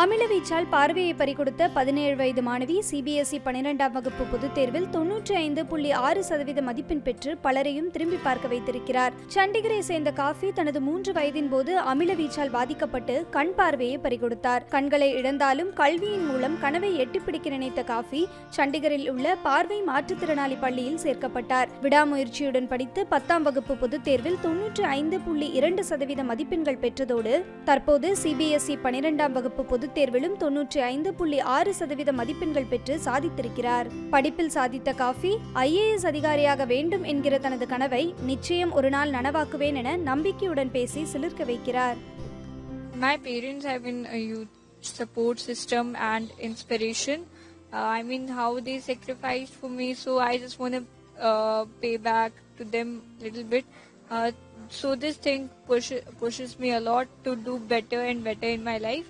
அமிலவீச்சால் பார்வையை பறிகொடுத்த 17 வயது மாணவி சிபிஎஸ்இ 12ஆம் வகுப்பு பொதுத் தேர்வில் 95.6% மதிப்பெண் பெற்று பலரையும் திரும்பி பார்க்க வைத்திருக்கிறார். சண்டிகரை சேர்ந்த காஃபி தனது 3 வயதின் போது அமிலவீச்சால் பாதிக்கப்பட்டு கண் பார்வையை பறிகொடுத்தார். கண்களை இழந்தாலும் கல்வியின் மூலம் கனவை எட்டிப்பிடிக்க நினைத்த காஃபி சண்டிகரில் உள்ள பார்வை மாற்றுத்திறனாளி பள்ளியில் சேர்க்கப்பட்டார். விடாமுயற்சியுடன் படித்து 10ஆம் வகுப்பு பொதுத் தேர்வில் 95.2% மதிப்பெண்கள் பெற்றதோடு தற்போது சிபிஎஸ்இ 12ஆம் வகுப்பு பொதுத் தேர்விலும் 95.6% மதிப்பெண்கள் பெற்று சாதித்திருக்கிறார். படிப்பில் சாதித்த காஃபி IAS அதிகாரியாக வேண்டும் என்கிற தனது கனவை நிச்சயம் ஒரு நாள் நனவாக்குவேன் என நம்பிக்கையுடன் பேசி சிலிர்க்க வைக்கிறார். My parents have been a huge support system and inspiration. How they sacrificed for me, so I just want to pay back to them little bit. So this thing pushes me a lot to do better and better in my life.